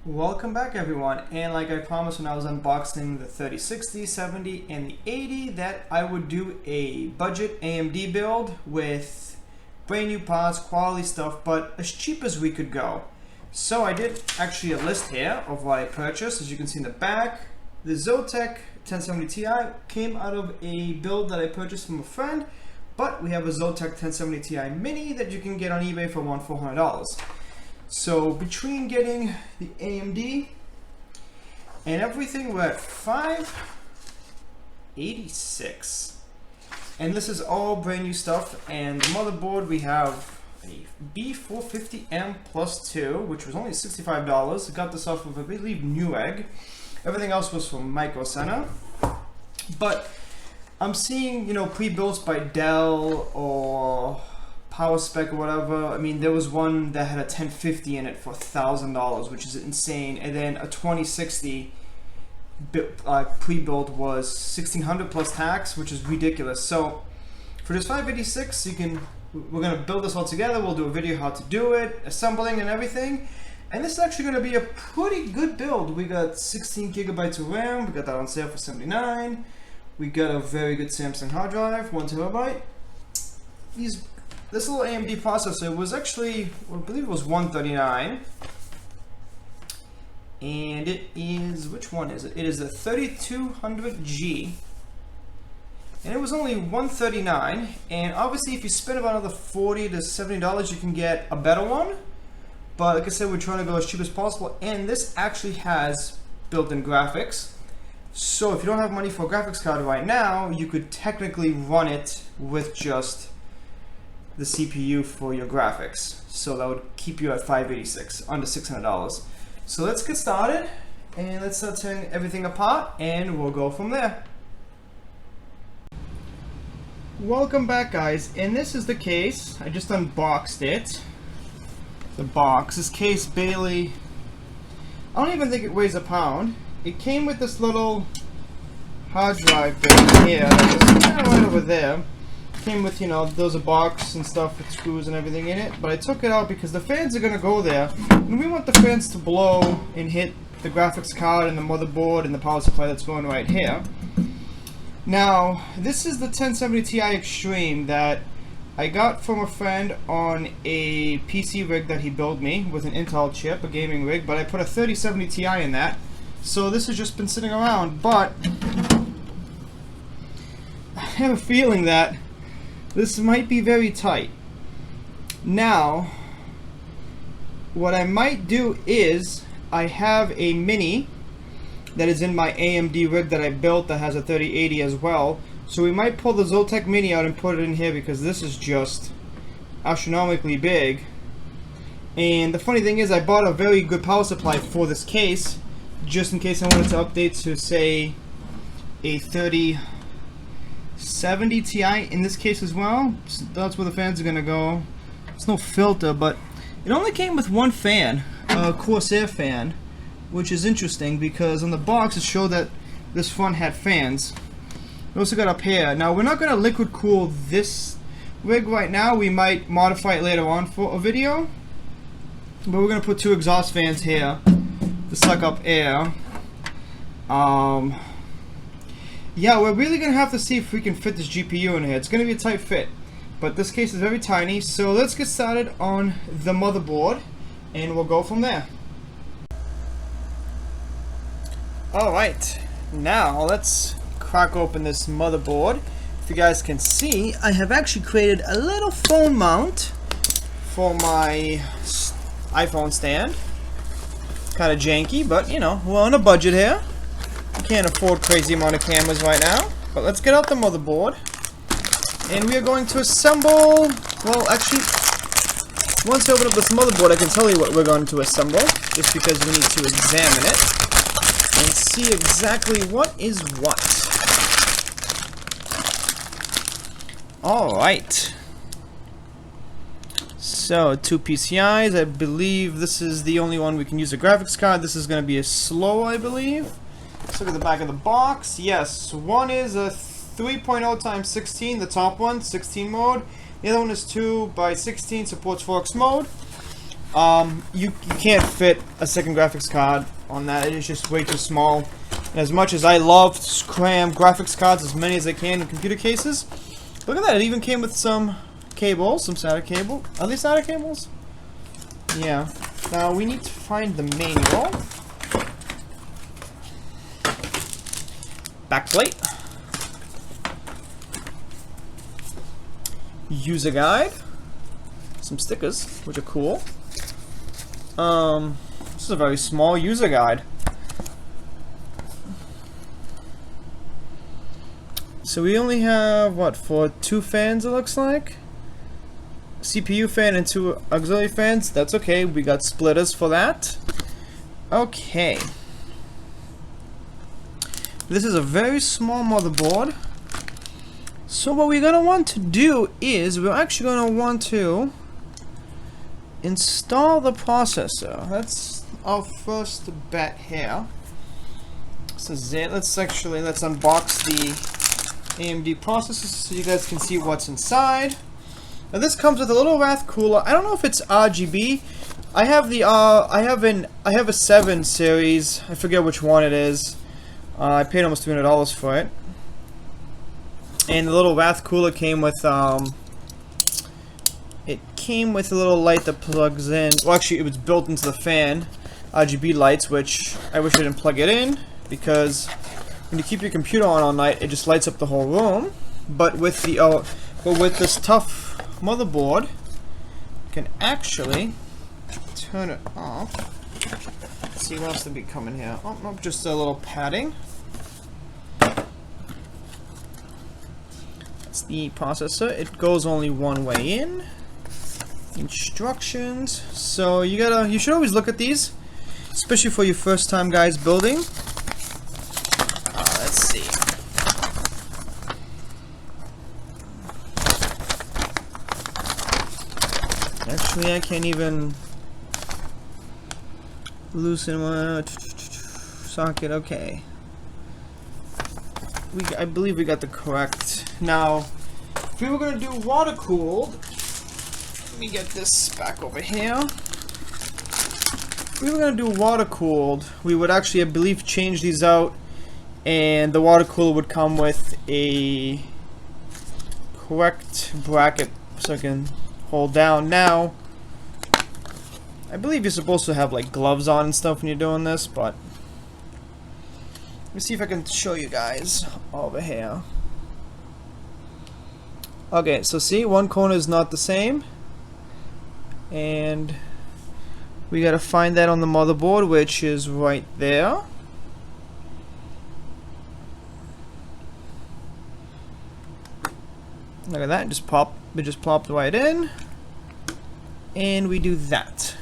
Welcome back everyone, and like I promised when I was unboxing the 3060, 70, and the 80 that I would do a budget AMD build with brand new parts, quality stuff, but as cheap as we could go. So I did actually a list here of what I purchased. As you can see in the back, the Zotac 1070Ti came out of a build that I purchased from a friend, but we have a Zotac 1070Ti mini that you can get on eBay for around $400. So between getting the AMD and everything, we're at $586, and this is all brand new stuff. And the motherboard, we have a B450M Plus 2, which was only $65. I got this off of, I believe, Newegg. Everything else was from Micro Center, but I'm seeing, you know, pre-builts by Dell or Power Spec or whatever. I mean, there was one that had a 1050 in it for $1,000, which is insane. And then a 2060 pre-built was $1,600 plus tax, which is ridiculous. So for this 586, we're gonna build this all together. We'll do a video how to do it, assembling and everything. And this is actually gonna be a pretty good build. We got 16 gigabytes of RAM. We got that on sale for $79. We got a very good Samsung hard drive, 1 terabyte. This little AMD processor was actually, I believe it was $139, and it is, which one is it? It is a 3200G, and it was only $139. And obviously, if you spend about another $40 to $70, you can get a better one. But like I said, we're trying to go as cheap as possible, and this actually has built-in graphics. So if you don't have money for a graphics card right now, you could technically run it with just the CPU for your graphics. So that would keep you at $586, under $600. So let's get started and let's start tearing everything apart, and we'll go from there. Welcome back, guys, and this is the case. I just unboxed it. The box. This case barely, I don't even think it weighs a pound. It came with this little hard drive bit here, just kind of right over there. Came with, you know, there's a box and stuff with screws and everything in it, but I took it out because the fans are going to go there, and we want the fans to blow and hit the graphics card and the motherboard and the power supply that's going right here. Now, this is the 1070 Ti Extreme that I got from a friend on a PC rig that he built me with an Intel chip, a gaming rig, but I put a 3070 Ti in that, so this has just been sitting around. But I have a feeling that this might be very tight. Now, what I might do is, I have a mini that is in my AMD rig that I built that has a 3080 as well. So we might pull the Zotac mini out and put it in here because this is just astronomically big. And the funny thing is, I bought a very good power supply for this case, just in case I wanted to update to, say, a 3070 Ti in this case as well. So that's where the fans are gonna go. It's no filter, but it only came with one fan, a Corsair fan, which is interesting because on the box it showed that this front had fans. We also got up here. Now, we're not gonna liquid cool this rig right now. We might modify it later on for a video, but we're gonna put 2 exhaust fans here to suck up air. Yeah, we're really gonna have to see if we can fit this GPU in here. It's gonna be a tight fit, but this case is very tiny. So let's get started on the motherboard, and we'll go from there. Alright, now let's crack open this motherboard. If you guys can see, I have actually created a little phone mount for my iPhone stand. Kind of janky, but you know, we're on a budget here. Can't afford crazy amount of cameras right now, but let's get out the motherboard, and we are going to assemble. Well, actually, once I open up this motherboard, I can tell you what we're going to assemble, just because we need to examine it and see exactly what is what. Alright, so 2 PCIs. I believe this is the only one we can use a graphics card. This is going to be a slow, I believe. Let's look at the back of the box. Yes, one is a 3.0x16, the top one, 16 mode. The other one is 2x16, supports 4x mode. You can't fit a second graphics card on that. It is just way too small. And as much as I love to cram graphics cards as many as I can in computer cases, look at that. It even came with some cables, some SATA cable. Are these SATA cables? Yeah. Now we need to find the manual. Backplate. User guide. Some stickers, which are cool. This is a very small user guide. So we only have, what, for 2 fans it looks like? CPU fan and 2 auxiliary fans. That's okay, we got splitters for that. Okay. This is a very small motherboard. So what we're gonna want to do is we're actually gonna want to install the processor. That's our first bet here. This is it. Let's unbox the AMD processor so you guys can see what's inside. Now this comes with a little Wraith cooler. I don't know if it's RGB. I have a 7 series. I forget which one it is. I paid almost $300 for it. And the little Wraith cooler came with it came with a little light that plugs in. Well, actually, it was built into the fan, RGB lights, which I wish I didn't plug it in, because when you keep your computer on all night, it just lights up the whole room. But with the with this tough motherboard, you can actually turn it off. Let's see what else did be coming here. Oh, no, just a little padding. That's the processor. It goes only one way in. Instructions. So you should always look at these, especially for your first time guys building. Let's see. Actually, I can't even loosen my socket. Okay. I believe we got the correct. Now, if we were going to do water cooled, let me get this back over here. If we were going to do water cooled, we would actually, I believe, change these out, and the water cooler would come with a correct bracket so I can hold down. Now, I believe you're supposed to have like gloves on and stuff when you're doing this, but let me see if I can show you guys over here. Okay, so see, one corner is not the same, and we gotta find that on the motherboard, which is right there. Look at that, it just plopped right in, and we do that.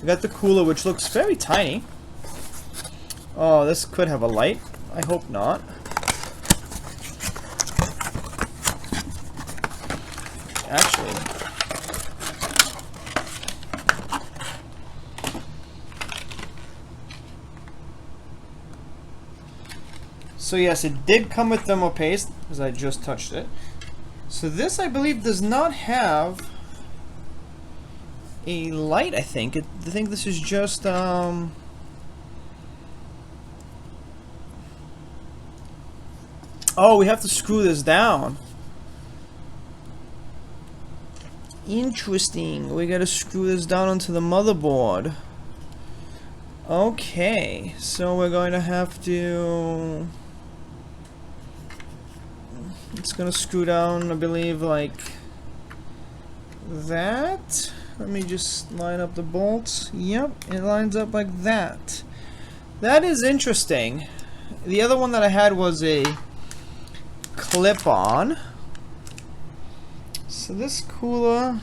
We got the cooler, which looks very tiny. Oh, this could have a light. I hope not. Actually, so yes, it did come with thermal paste, because I just touched it. So this, I believe, does not have a light. I think this is just oh, we have to screw this down. Interesting. We gotta screw this down onto the motherboard. Okay, so we're going to have to... It's gonna screw down, I believe, like that. Let me just line up the bolts. Yep, it lines up like that. That is interesting. The other one that I had was a clip-on. So this cooler...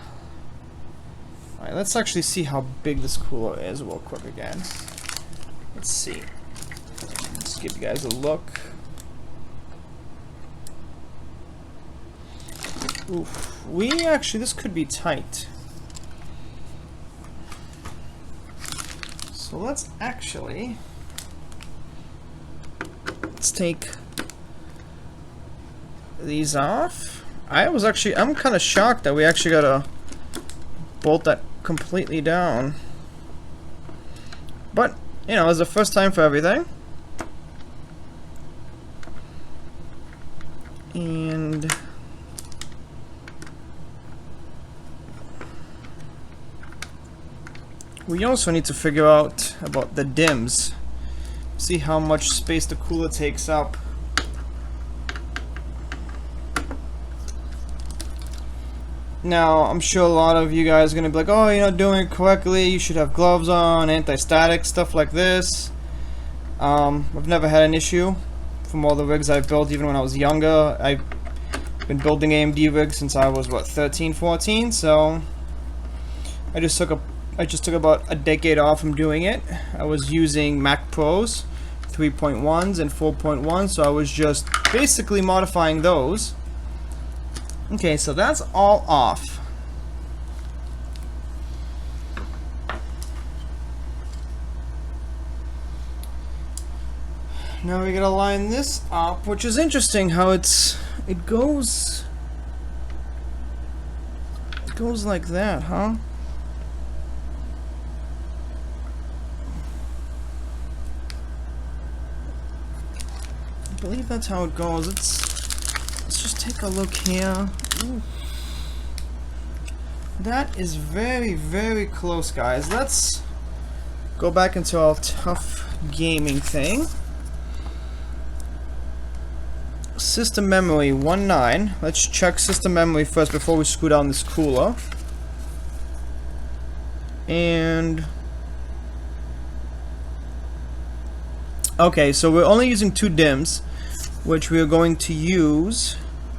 Alright, let's actually see how big this cooler is real quick again. Let's see. Let's give you guys a look. Oof. This could be tight. So let's take these off. I'm kind of shocked that we actually gotta bolt that completely down. But, you know, it's the first time for everything. And we also need to figure out about the DIMMs. See how much space the cooler takes up. Now, I'm sure a lot of you guys are going to be like, oh, you're not doing it correctly, you should have gloves on, anti-static, stuff like this. I've never had an issue from all the rigs I've built, even when I was younger. I've been building AMD rigs since I was, what, 13, 14, so I just took about a decade off from doing it. I was using Mac Pros 3.1s and 4.1, so I was just basically modifying those. Okay, so that's all off. Now we gotta line this up, which is interesting how it goes like that, huh? I believe that's how it goes. Let's just take a look here. Ooh. That is very, very close, guys. Let's go back into our tough gaming thing. System memory 19. Let's check system memory first before we screw down this cooler. And okay, so we're only using 2 DIMMs, which we are going to use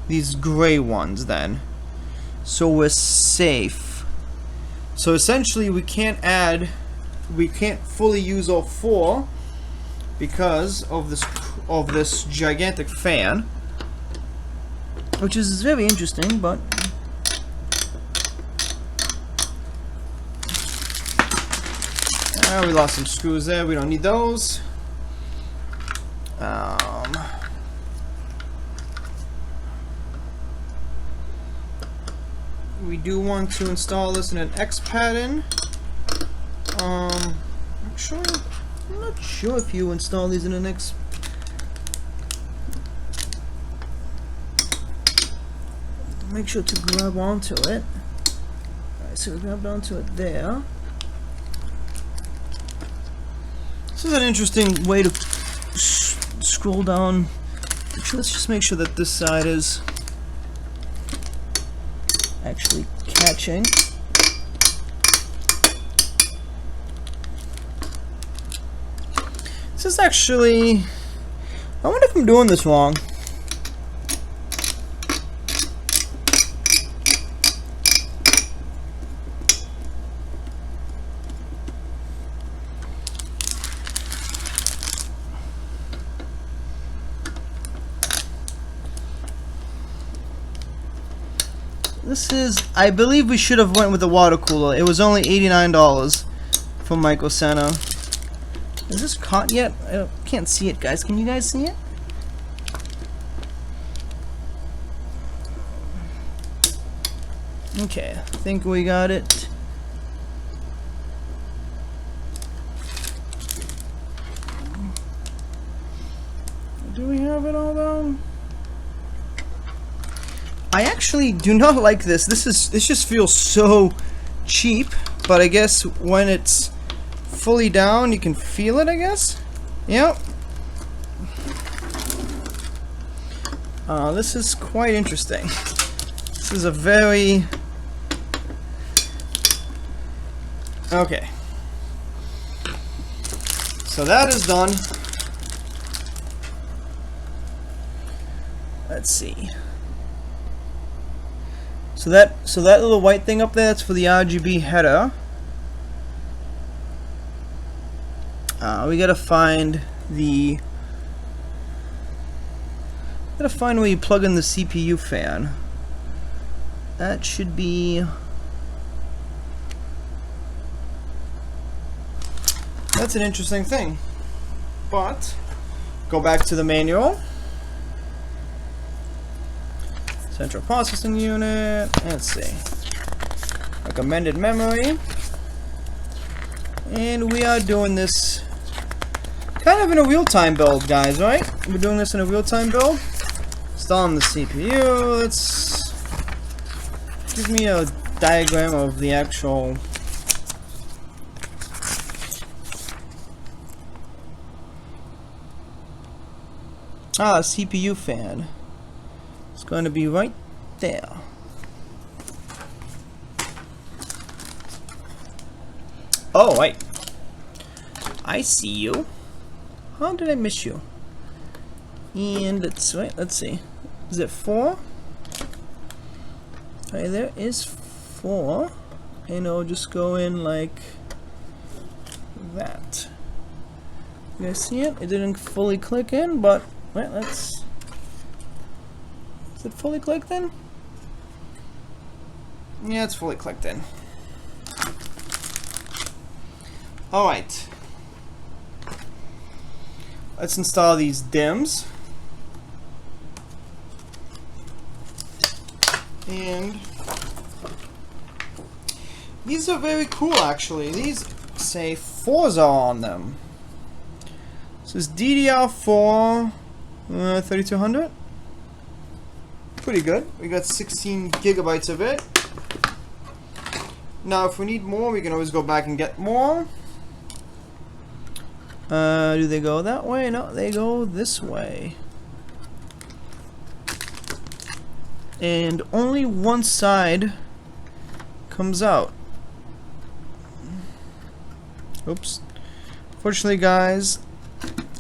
these gray ones then. So we're safe. So essentially we can't fully use all 4 because of this gigantic fan, which is very interesting, but we lost some screws there. We don't need those. We do want to install this in an X pattern. Actually, I'm not sure if you install these in an X. Make sure to grab onto it. Alright, so we grabbed onto it there. This is an interesting way to scroll down. Let's just make sure that this side is actually catching. This is actually, I wonder if I'm doing this wrong. This is, I believe we should have went with the water cooler. It was only $89 from Micro Center. Is this caught yet? I can't see it, guys. Can you guys see it? Okay, I think we got it. Do we have it all down? I actually do not like this. This just feels so cheap, but I guess when it's fully down you can feel it, I guess. Yep. This is quite interesting. This is a very... Okay. So that is done. Let's see. So that little white thing up there, that's for the RGB header. We gotta find the... where you plug in the CPU fan. That should be... That's an interesting thing. But, go back to the manual. Central processing unit. Let's see. recommended memory. And we are doing this kind of in a real-time build, guys, right? We're doing this in a real-time build. Installing the CPU. Let's give me a diagram of the actual CPU fan. It's going to be right there. Oh, wait. I see you. How did I miss you? And let's see. Is it 4? Okay, there is 4. And I'll just go in like that. You guys see it? It didn't fully click in, but wait, let's. Is it fully clicked in? Yeah, it's fully clicked in. Alright. Let's install these DIMMs. And these are very cool, actually. These say Forza on them. This is DDR4 3200. Pretty good. We got 16 gigabytes of it. Now, if we need more, we can always go back and get more. Do they go that way? No, they go this way. And only one side comes out. Oops. Fortunately, guys,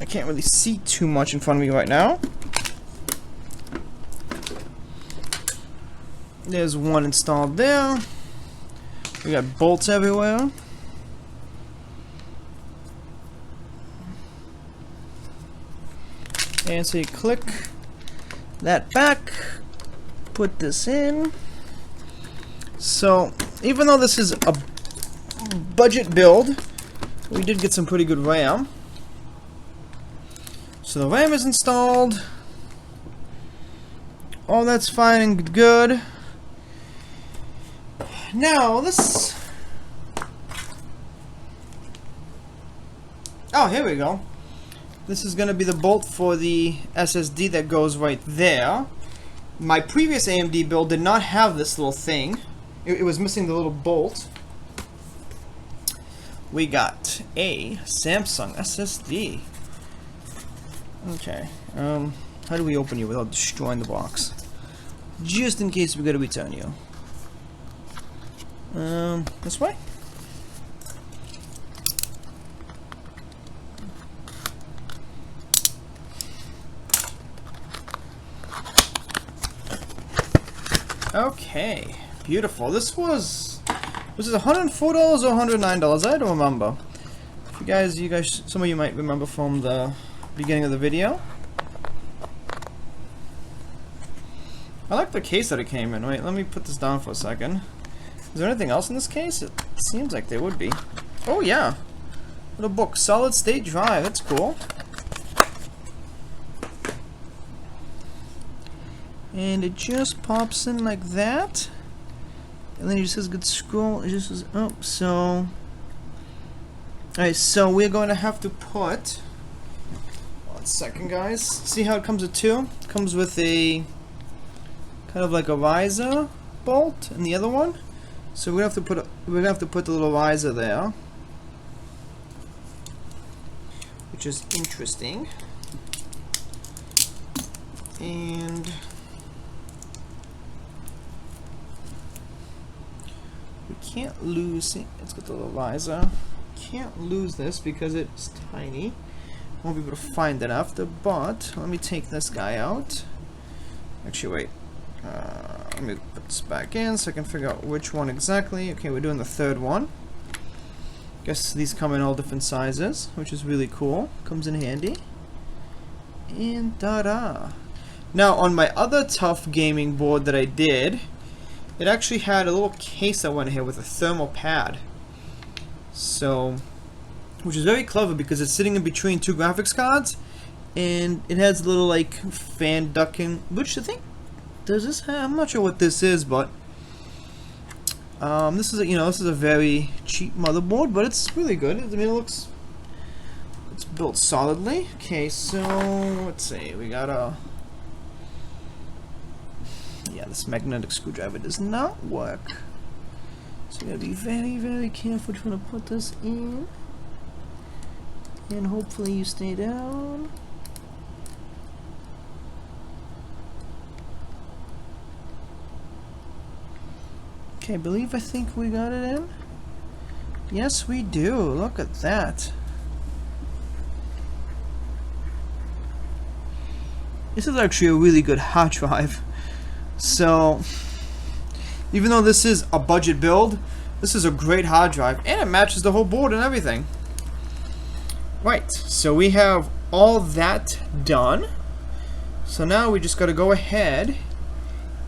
I can't really see too much in front of me right now. There's one installed there. We got bolts everywhere. And so you click that back, put this in. So even though this is a budget build, we did get some pretty good RAM. So the RAM is installed. All that's fine and good. Now this. Oh, here we go. This is going to be the bolt for the SSD that goes right there. My previous AMD build did not have this little thing. It was missing the little bolt. We got a Samsung SSD. Okay. How do we open you without destroying the box? Just in case we gotta return you. This way? Okay, beautiful. This was it $104 or $109? I don't remember. If you guys, some of you might remember from the beginning of the video. I like the case that it came in. Wait, let me put this down for a second. Is there anything else in this case? It seems like there would be. Oh yeah, little book, solid state drive. That's cool. And it just pops in like that, and then it just says good scroll. It just says, oh, so alright, so we're going to have to put 1 second, guys. See how it comes with 2? It comes with a kind of like a riser bolt in the other one. So we're gonna have to put the little riser there, which is interesting. And we can't lose. See, it's got the little riser. Can't lose this because it's tiny. Won't be able to find it after. But let me take this guy out. Actually, wait. Let me put this back in so I can figure out which one exactly. Okay, we're doing the third one. Guess these come in all different sizes, which is really cool. Comes in handy. And ta-da! Now, on my other tough gaming board that I did, it actually had a little case that went here with a thermal pad. So, which is very clever because it's sitting in between 2 graphics cards, and it has a little like fan ducting, which I think does this have, I'm not sure what this is, but This is this is a very cheap motherboard, but it's really good. I mean, it's built solidly. Okay, so let's see. We got this magnetic screwdriver does not work. So we gotta be very, very careful trying to put this in. And hopefully you stay down. Okay, I think we got it in. Yes, we do. Look at that. This is actually a really good hard drive. So, even though this is a budget build, this is a great hard drive, and it matches the whole board and everything. Right, so we have all that done. So now we just got to go ahead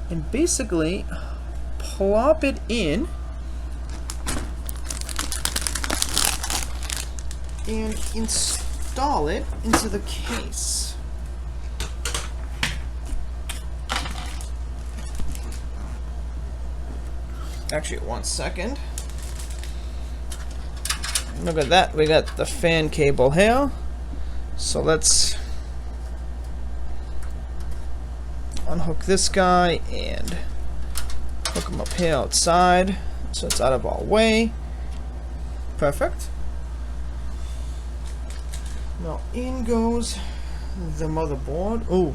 and basically plop it in and install it into the case. Actually, 1 second. Look at that, we got the fan cable here. So let's unhook this guy and hook him up here outside so it's out of our way. Perfect. Now in goes the motherboard. Ooh.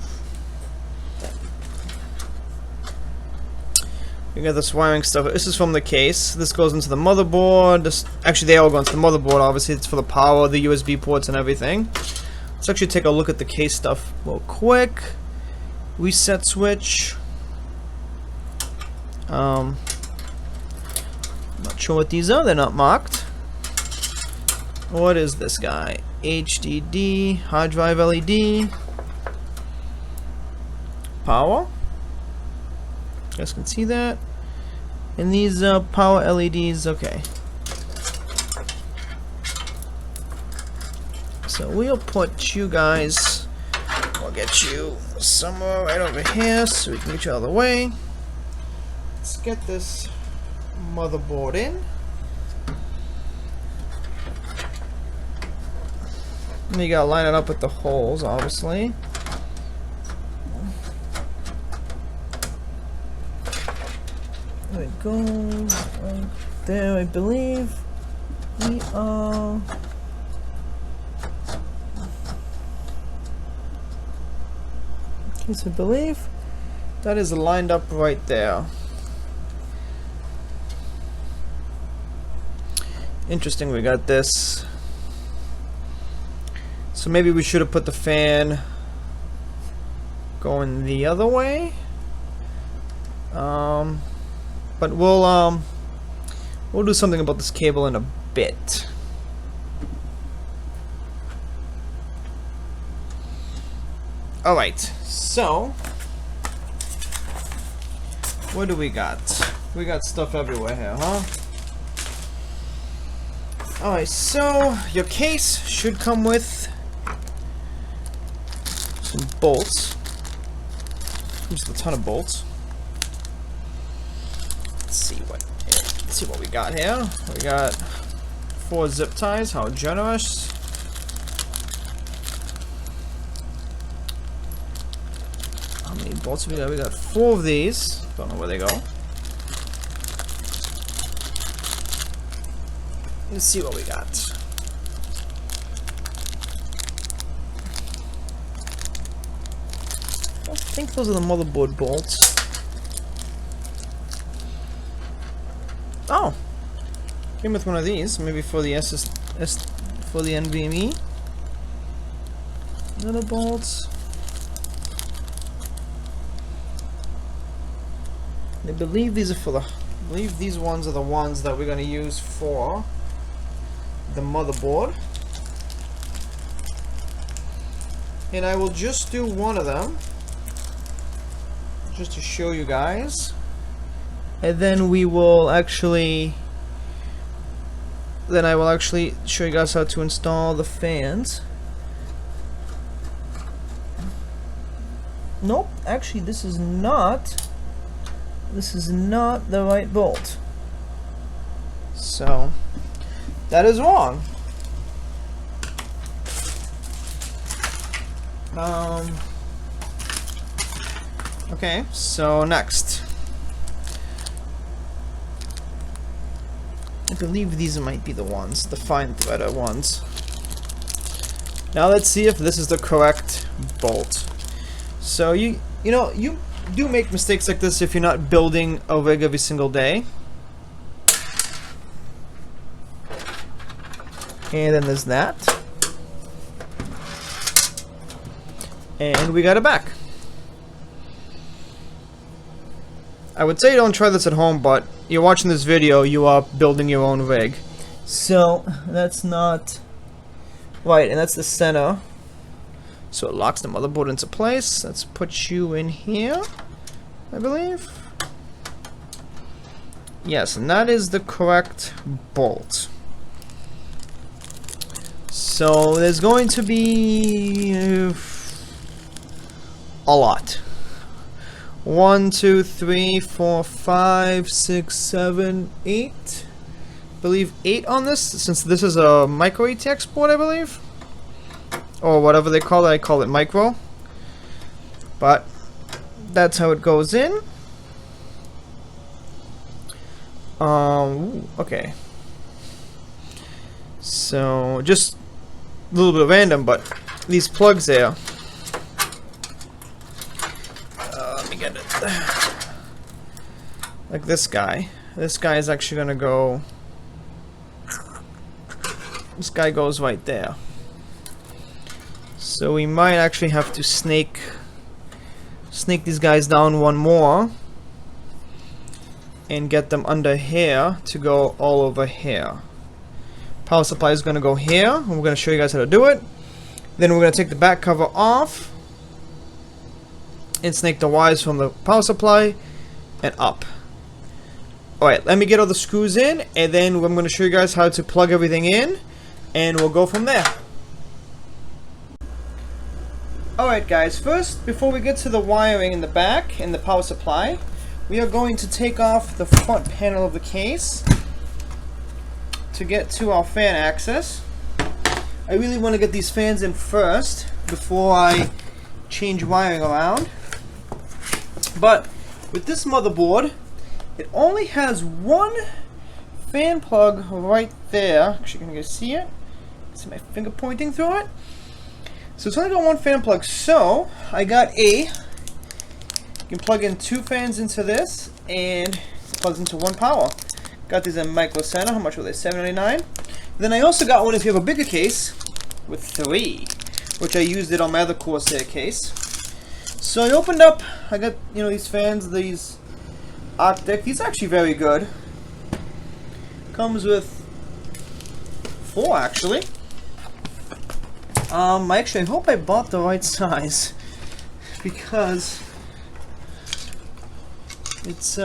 We got this wiring stuff. This is from the case. This goes into the motherboard. Actually, they all go into the motherboard. Obviously, it's for the power, the USB ports, and everything. Let's actually take a look at the case stuff real quick. Reset switch. Not sure what these are. They're not marked. What is this guy? HDD, hard drive LED. Power. You guys can see that. And these power LEDs, okay. So we'll put you guys, we'll get you somewhere right over here so we can get you out of the way. Let's get this motherboard in. And you gotta line it up with the holes, obviously. There it goes, right there, I believe. We are... Okay, so I believe that is lined up right there. Interesting, we got this. So maybe we should have put the fan going the other way. But we'll do something about this cable in a bit. All right, so what do we got? We got stuff everywhere here, huh? All right, so your case should come with some bolts. Just a ton of bolts. Let's see what we got here. We got 4 zip ties. How generous. How many bolts we got? We got 4 of these. Don't know where they go. Let's see what we got. I think those are the motherboard bolts. Oh, came with one of these, maybe for the for the NVMe. Little bolts. I believe these are for the. I believe these ones are the ones that we're going to use for the motherboard. And I will just do one of them, just to show you guys. And then we will actually, I will actually show you guys how to install the fans. Nope, actually this is not the right bolt. So that is wrong. Okay, so next. I believe these might be the ones, the fine threader ones. Now let's see if this is the correct bolt. So you know, you do make mistakes like this if you're not building a rig every single day. And then there's that. And we got it back. I would say don't try this at home, but you're watching this video, you are building your own rig. So that's not right, and that's the center. So it locks the motherboard into place. Let's put you in here, I believe. Yes, and that is the correct bolt. So there's going to be a lot. 1, 2, 3, 4, 5, 6, 7, 8. I believe 8 on this, since this is a micro ATX board, I believe. Or whatever they call it, I call it micro. But that's how it goes in. Okay. So just a little bit random, but these plugs there. Let me get it. Like this guy. This guy is actually gonna go. This guy goes right there. So we might actually have to snake these guys down one more and get them under here to go all over here. Power supply is going to go here, and we're going to show you guys how to do it. Then we're going to take the back cover off and snake the wires from the power supply and up. Alright, let me get all the screws in, and then I'm going to show you guys how to plug everything in, and we'll go from there. Alright guys, first, before we get to the wiring in the back and the power supply, we are going to take off the front panel of the case to get to our fan access. I really want to get these fans in first before I change wiring around. But with this motherboard, it only has one fan plug right there. Actually, can you guys see it? See my finger pointing through it? So it's only got one fan plug, so I got you can plug in 2 fans into this, and it plugs into one power. Got these in Micro Center. How much were they? $7.99. Then I also got one if you have a bigger case with 3, which I used it on my other Corsair case. So I opened up. I got these fans, these Artic. These are actually very good. Comes with 4 actually. Actually, I hope I bought the right size because it's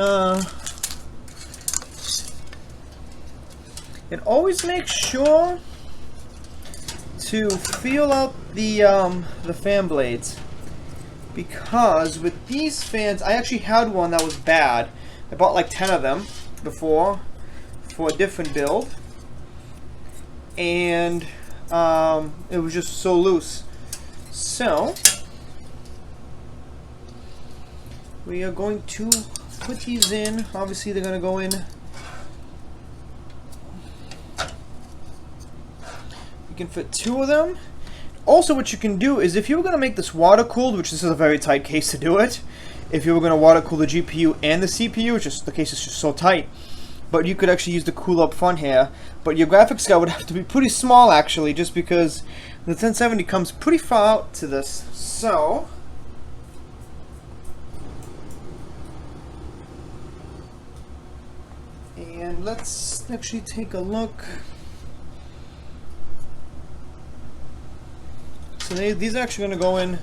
it always makes sure to feel out the fan blades, because with these fans, I actually had one that was bad. I bought like 10 of them before for a different build, and it was just so loose. So we are going to put these in. Obviously they're going to go in. You can fit 2 of them. Also, what you can do is, if you were going to make this water cooled, which this is a very tight case to do it, if you were going to water cool the GPU and the CPU, the case is just so tight, but you could actually use the cooler up front here. But your graphics card would have to be pretty small actually, just because the 1070 comes pretty far out to this. So and let's actually take a look. So these are actually going to go in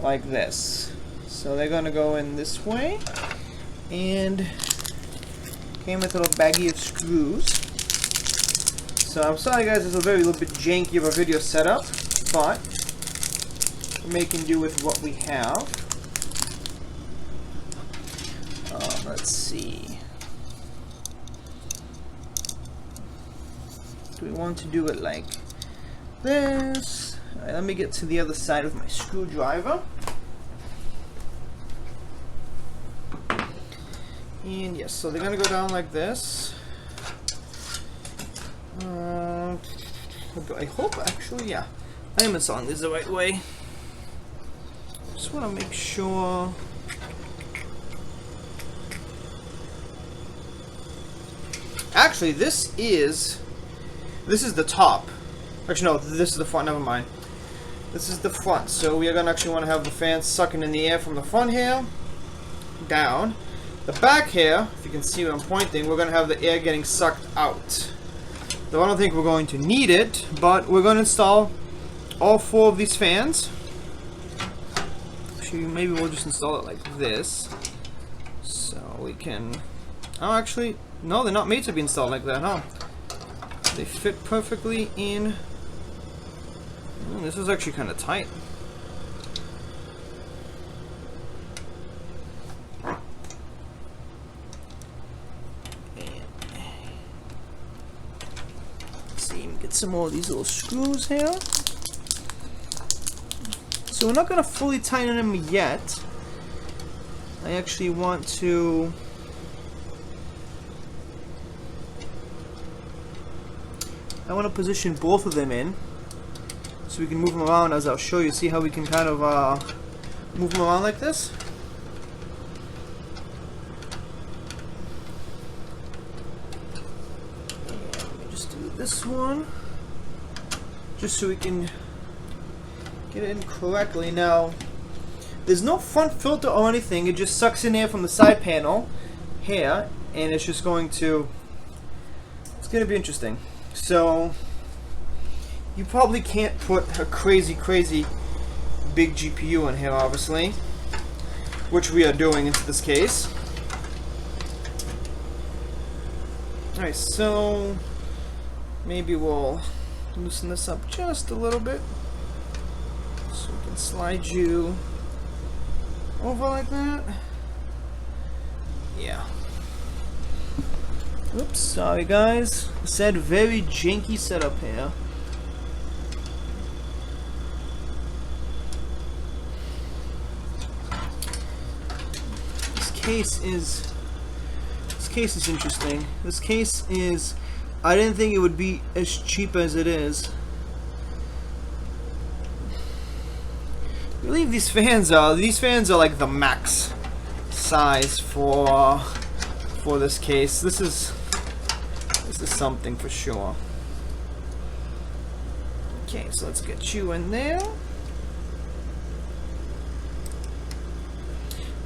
like this. So they're going to go in this way, and came with a little baggie of screws. So I'm sorry guys, it's a little bit janky of a video setup, but we're making do with what we have. Let's see. we want to do it like this. Alright, let me get to the other side with my screwdriver. And yes, so they're gonna go down like this. I hope actually, yeah, I am installing this the right way. Just want to make sure. Actually, this is the top. Actually, no, this is the front. Never mind. This is the front. So we are gonna actually want to have the fans sucking in the air from the front here down. The back here, if you can see where I'm pointing, we're gonna have the air getting sucked out. Though I don't think we're going to need it, but we're going to install all 4 of these fans. Actually, maybe we'll just install it like this, so we can. Oh, actually, no, they're not made to be installed like that, huh? They fit perfectly in. This is actually kind of tight. Get some more of these little screws here. So we're not going to fully tighten them yet. I actually want to position both of them in so we can move them around, as I'll show you. See how we can kind of move them around like this? This one, just so we can get it in correctly. Now, there's no front filter or anything, it just sucks in air from the side panel here, and it's just going to, it's going to be interesting. So, you probably can't put a crazy big GPU in here, obviously, which we are doing into this case. Alright, so maybe we'll loosen this up just a little bit so we can slide you over like that. Yeah. Oops, sorry guys. I said very janky setup here. This case is interesting. This case is, I didn't think it would be as cheap as it is. I believe these fans are like the max size for this case. This is something for sure. Okay, so let's get you in there.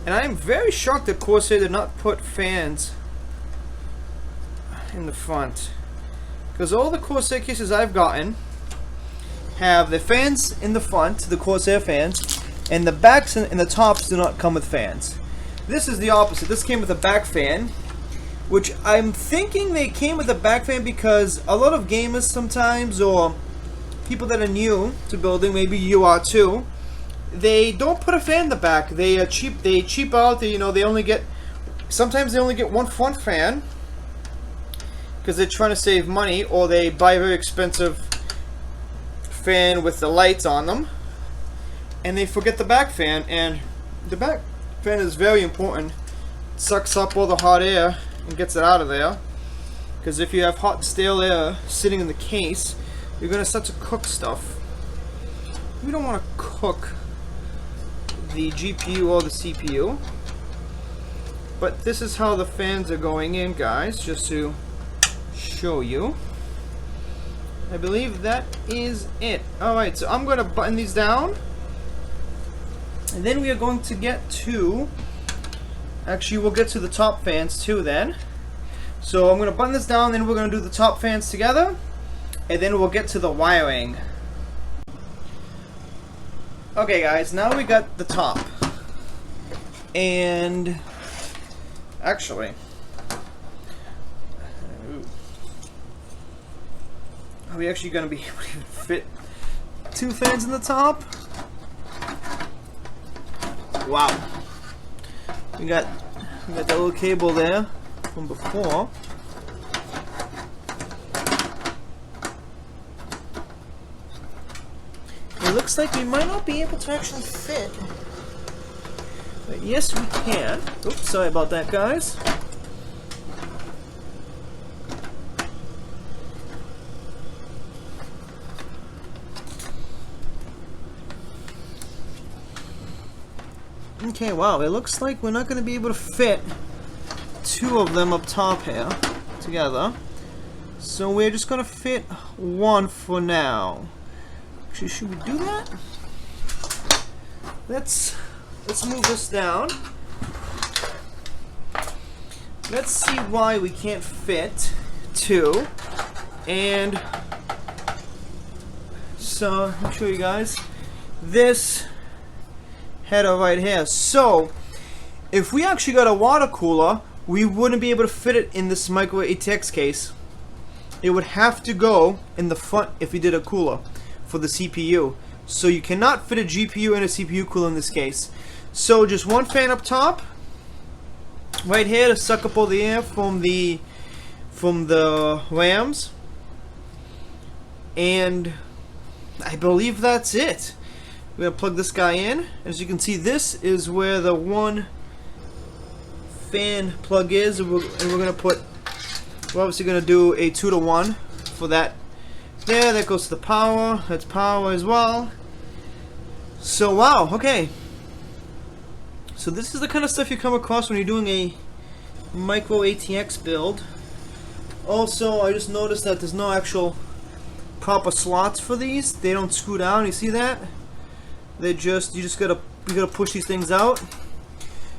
And I am very shocked that Corsair did not put fans in the front, because all the Corsair cases I've gotten have the fans in the front, the Corsair fans, and the backs and the tops do not come with fans. This is the opposite. This came with a back fan, which I'm thinking they came with a back fan because a lot of gamers sometimes, or people that are new to building, maybe you are too, they don't put a fan in the back. They cheap out. They only get, sometimes they only get one front fan because they're trying to save money, or they buy a very expensive fan with the lights on them, and they forget the back fan. And the back fan is very important. It sucks up all the hot air and gets it out of there, because if you have hot stale air sitting in the case, you're going to start to cook stuff. We don't want to cook the GPU or the CPU, but this is how the fans are going in, guys, just to show you. I believe that is it. Alright, so I'm going to button these down, and then we are going to get to, actually we'll get to the top fans too then. So I'm going to button this down, then we're going to do the top fans together, and then we'll get to the wiring. Okay guys, now we got the top, and actually, are we actually going to be able to fit 2 fans in the top? Wow. We got that little cable there from before. it looks like we might not be able to actually fit. But yes, we can. Oops, sorry about that, guys. Okay, wow, it looks like we're not going to be able to fit two of them up top here together. So we're just going to fit one for now. Actually, should we do that? Let's move this down. Let's see why we can't fit two. And so, I'll show you guys this header right here. So, if we actually got a water cooler, we wouldn't be able to fit it in this micro ATX case. It would have to go in the front if we did a cooler for the CPU. So you cannot fit a GPU and a CPU cooler in this case. So just one fan up top, right here to suck up all the air from the RAMs, and I believe that's it. We're gonna plug this guy in. As you can see, this is where the one fan plug is, and we're obviously gonna do a 2-to-1 for that. There, that goes to the power. That's power as well. So wow, okay. So this is the kind of stuff you come across when you're doing a micro ATX build. Also, I just noticed that there's no actual proper slots for these. They don't screw down. You see that? They just you gotta push these things out.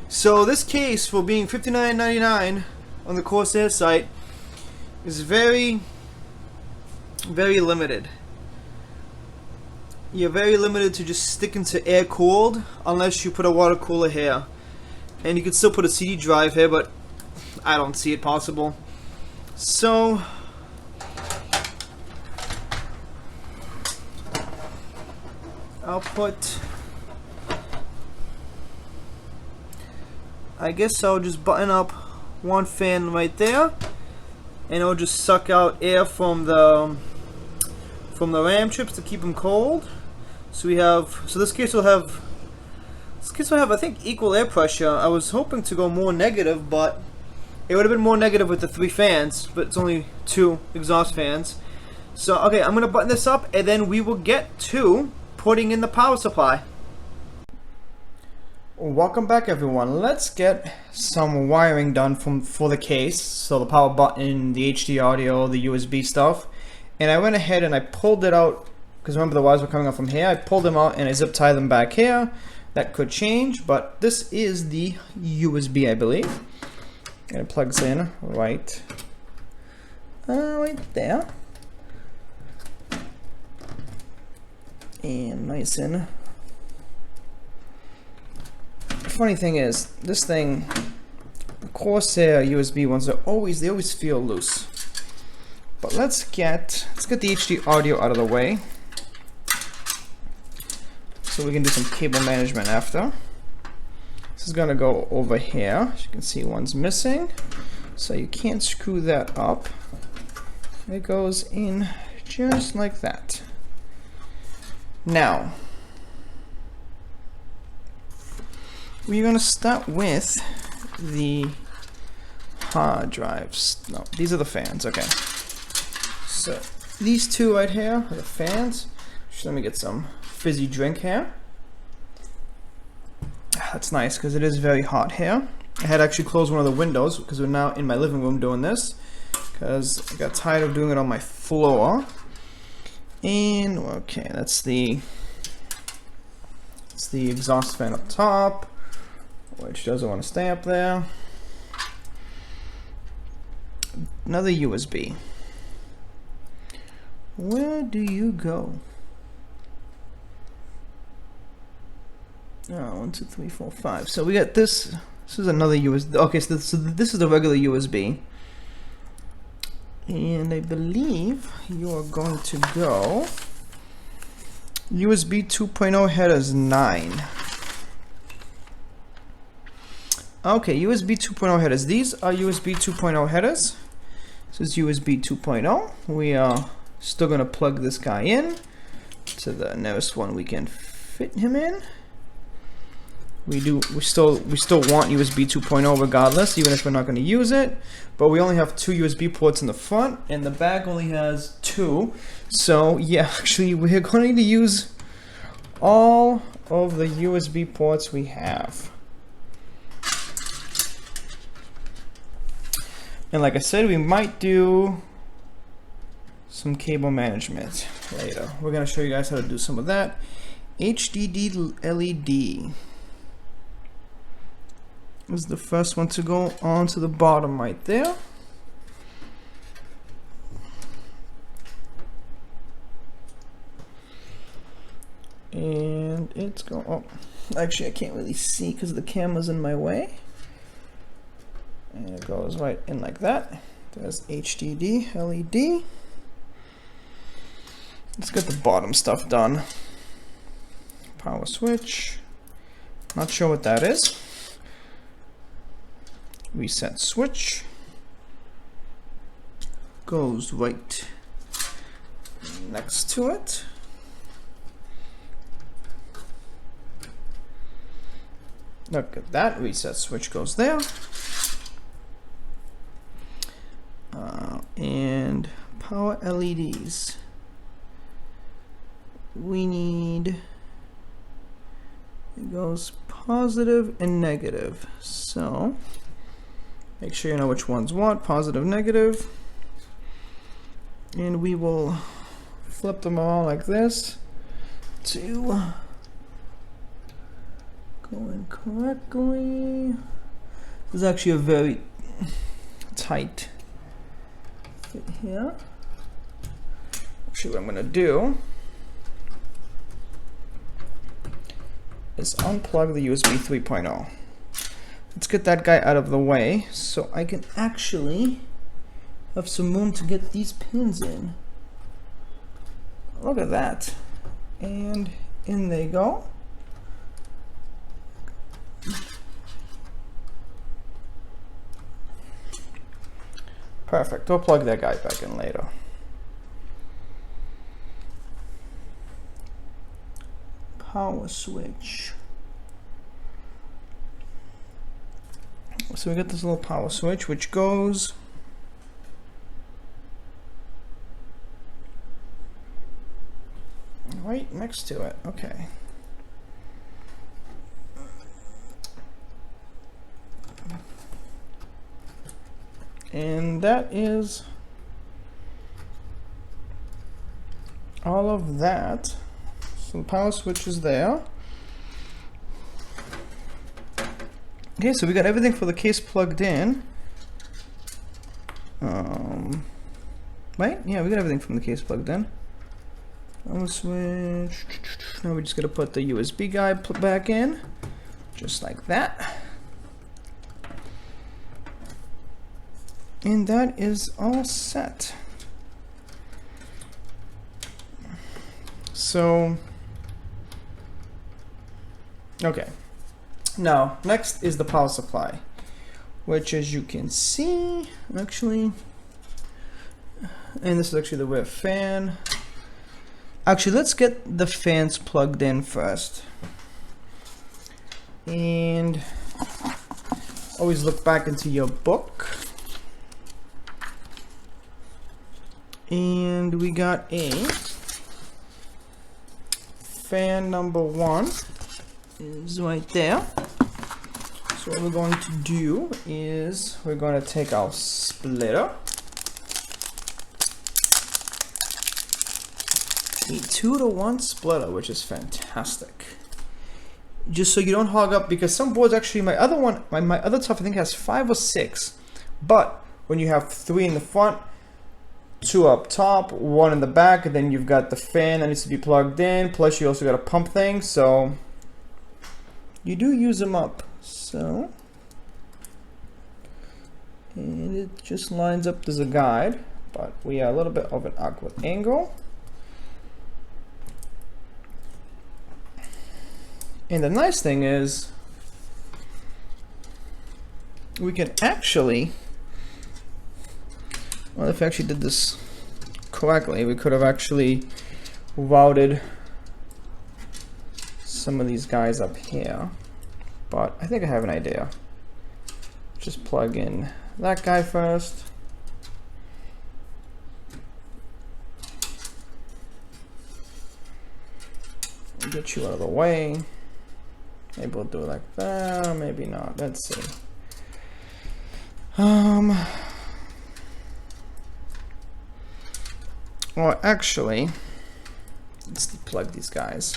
So this case, for being $59.99 on the Corsair site, is very limited. You're very limited to just sticking to air cooled unless you put a water cooler here. And you can still put a CD drive here, but I don't see it possible. So I guess I'll just button up one fan right there, and it'll just suck out air from the RAM chips to keep them cold. So this case will have I think equal air pressure. I was hoping to go more negative, but it would have been more negative with the 3 fans, but it's only 2 exhaust fans. So okay, I'm gonna button this up, and then we will get to putting in the power supply. Welcome back, everyone. Let's get some wiring done for the case. So the power button, the HD audio, the USB stuff. And I went ahead and I pulled it out, because remember the wires were coming up from here. I pulled them out and I zip tied them back here. That could change, but this is the USB, I believe. And it plugs in right there. And nice and... The funny thing is, this thing, the Corsair USB ones they always feel loose. But let's get the HD audio out of the way, so we can do some cable management after. This is gonna go over here. As you can see, one's missing, so you can't screw that up. It goes in just like that. Now, we're going to start with the hard drives. No, these are the fans. Okay. So these two right here are the fans. Just let me get some fizzy drink here. That's nice because it is very hot here. I had to actually close one of the windows because we're now in my living room doing this, because I got tired of doing it on my floor. And okay, that's the exhaust fan up top, which doesn't want to stay up there. Another USB. Where do you go? Oh, 1, 2, 3, 4, 5. So we got this. This is another USB. Okay, so this is the regular USB. And I believe you are going to go USB 2.0 headers 9. Okay, USB 2.0 headers. These are USB 2.0 headers. This is USB 2.0. We are still going to plug this guy in to the nearest one we can fit him in. We still want USB 2.0 regardless, even if we're not going to use it. But we only have 2 USB ports in the front, and the back only has 2. So yeah, actually we're going to use all of the USB ports we have. And like I said, we might do some cable management later. We're going to show you guys how to do some of that. HDD LED is the first one to go onto the bottom right there. And it's going, oh, actually I can't really see because the camera's in my way. And it goes right in like that. There's HDD LED. Let's get the bottom stuff done. Power switch. Not sure what that is. Reset switch. Goes right next to it. Look at that. Reset switch goes there. And power LEDs. We need, it goes positive and negative. So make sure you know which one's what, positive, negative. And we will flip them all like this to go in correctly. This is actually a very tight fit here. Actually, what I'm gonna do is unplug the USB 3.0. Let's get that guy out of the way so I can actually have some room to get these pins in. Look at that. And in they go. Perfect. We'll plug that guy back in later. Power switch. So we got this little power switch which goes right next to it. Okay. And that is all of that. So the power switch is there. Okay, so we got everything for the case plugged in. Right? Yeah, we got everything from the case plugged in. Power switch. Now we just gotta put the USB guy back in, just like that. And that is all set. So, okay. Now, next is the power supply, which as you can see, actually, and this is actually the rear fan. Actually, let's get the fans plugged in first. And always look back into your book. And we got a fan number 1 is right there. So what we're going to do is we're going to take our splitter, a 2-to-1 splitter, which is fantastic. Just so you don't hog up, because some boards actually, my other one, my other stuff I think has 5 or 6, but when you have 3 in the front, 2 up top, 1 in the back, and then you've got the fan that needs to be plugged in, plus you also got a pump thing, so you do use them up. So, and it just lines up as a guide, but we are a little bit of an awkward angle. And the nice thing is we can actually, well, if I actually did this correctly, we could have actually routed some of these guys up here, but I think I have an idea. Just plug in that guy first. Get you out of the way. Maybe we'll do it like that, or maybe not. Let's see. Well, actually, let's plug these guys.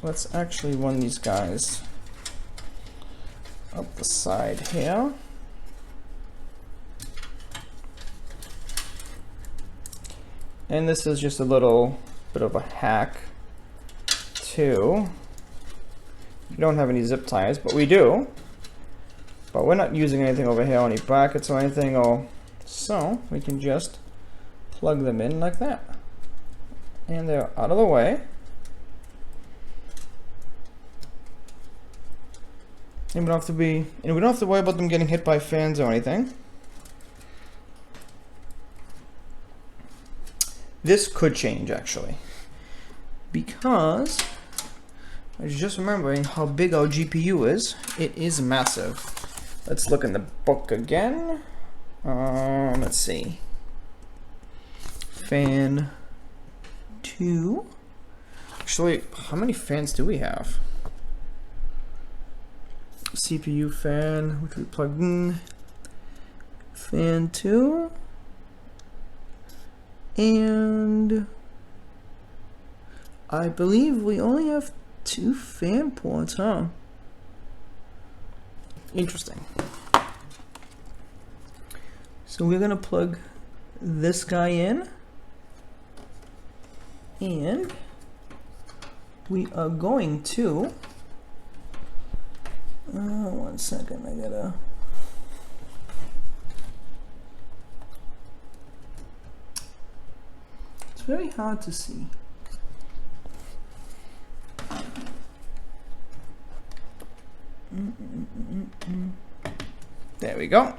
Let's actually run these guys up the side here. And this is just a little bit of a hack too. We don't have any zip ties, but we do. But we're not using anything over here, any brackets or anything, or so we can just plug them in like that. And they're out of the way. And we don't have to worry about them getting hit by fans or anything. This could change actually, because I was just remembering how big our GPU is. It is massive. Let's look in the book again. Let's see. Fan 2. Actually, how many fans do we have? CPU fan, which we plugged in. Fan 2. And I believe we only have 2 fan ports, huh? Interesting. So we're gonna plug this guy in, and we are going to, one second, I gotta, it's very hard to see. There we go.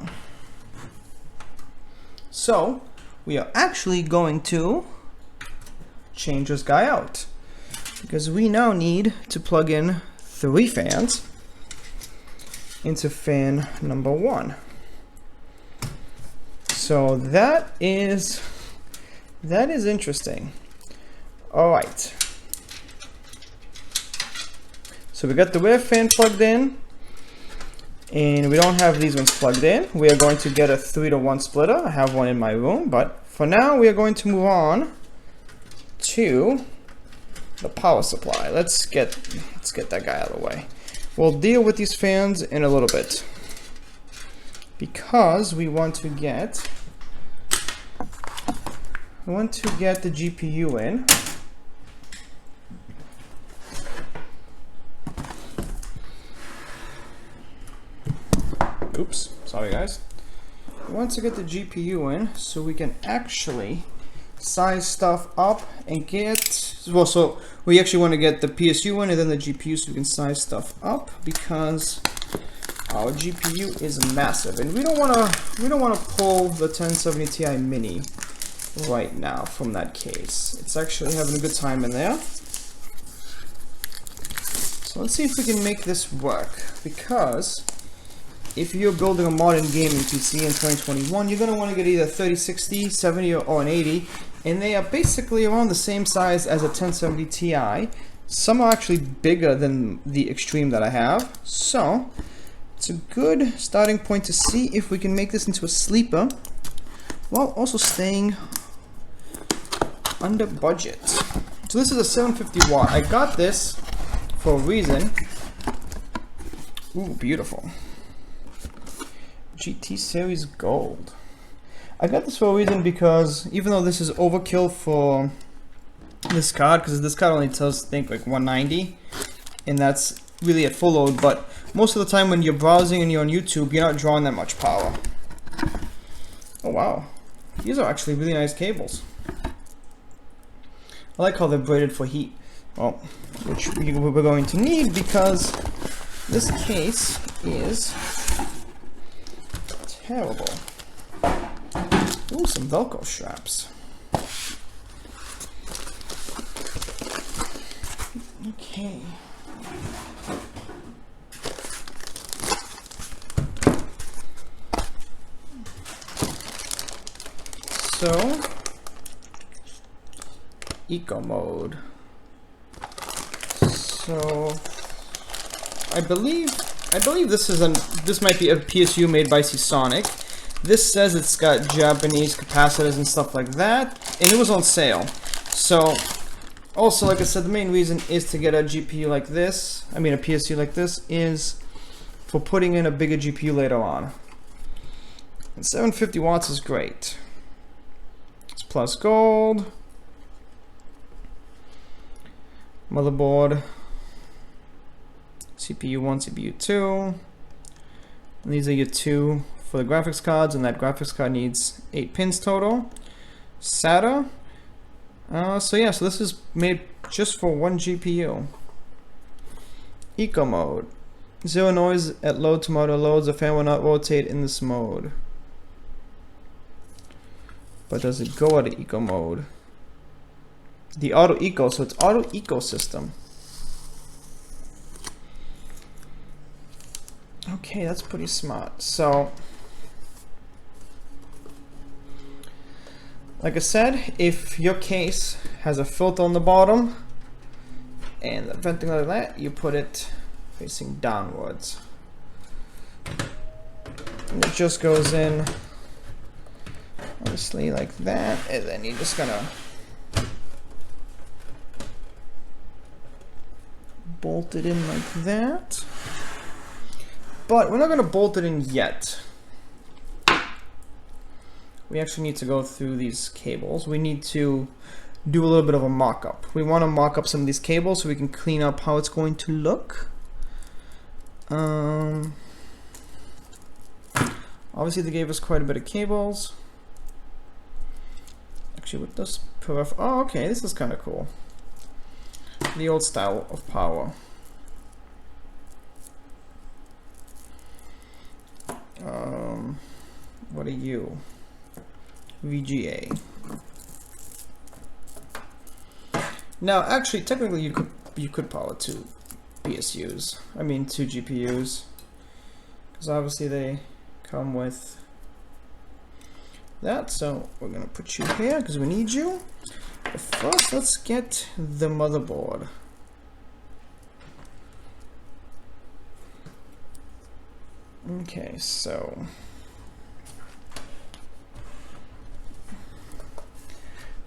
So we are actually going to change this guy out, because we now need to plug in 3 fans into fan number 1. So that is interesting. All right. So we got the rear fan plugged in, and we don't have these ones plugged in. We are going to get a 3-to-1 splitter. I have one in my room, but for now we are going to move on to the power supply. Let's get that guy out of the way. We'll deal with these fans in a little bit, because we want to get the GPU in. Oops, sorry guys. We want to get the GPU in so we can actually size stuff up and get, well, so we actually want to get the PSU in and then the GPU so we can size stuff up, because our GPU is massive and we don't want to pull the 1070 Ti mini right now from that case. It's actually having a good time in there. So let's see if we can make this work, because if you're building a modern gaming PC in 2021, you're going to want to get either 3060, 70, or an 80, and they are basically around the same size as a 1070 Ti. Some are actually bigger than the Extreme that I have, so it's a good starting point to see if we can make this into a sleeper while also staying under budget. So this is a 750 watt. I got this for a reason. Ooh, beautiful. GT Series Gold. I got this for a reason, because even though this is overkill for this card, because this card only tells, I think, like 190, and that's really at full load, but most of the time when you're browsing and you're on YouTube, you're not drawing that much power. Oh wow, these are actually really nice cables. I like how they're braided for heat. Well, which we're going to need, because this case is terrible. Ooh, some Velcro straps. Okay. So, eco mode. So, I believe this might be a PSU made by Seasonic. This says it's got Japanese capacitors and stuff like that, and it was on sale. So, also, like I said, the main reason is to get a GPU like this, a PSU like this, is for putting in a bigger GPU later on. And 750 watts is great. It's plus gold. Motherboard. CPU 1, CPU 2. And these are your two for the graphics cards, and that graphics card needs 8 pins total. SATA. So this is made just for one GPU. Eco mode. Zero noise at load to motor loads. The fan will not rotate in this mode. But does it go out of eco mode? The auto eco, so it's auto ecosystem. Okay, that's pretty smart. So, like I said, if your case has a filter on the bottom and the venting like that, you put it facing downwards. And it just goes in, obviously, like that, and then you're just gonna bolt it in like that. But we're not gonna bolt it in yet. We actually need to go through these cables. We need to do a little bit of a mock-up. We want to mock up some of these cables so we can clean up how it's going to look. Obviously they gave us quite a bit of cables. Actually, with this peripheral, oh okay, this is kind of cool. The old style of power. What are you? EVGA. Now, actually, technically, you could power two PSUs. Two GPUs, because obviously they come with that. So we're gonna put you here because we need you. But first, let's get the motherboard. Okay, so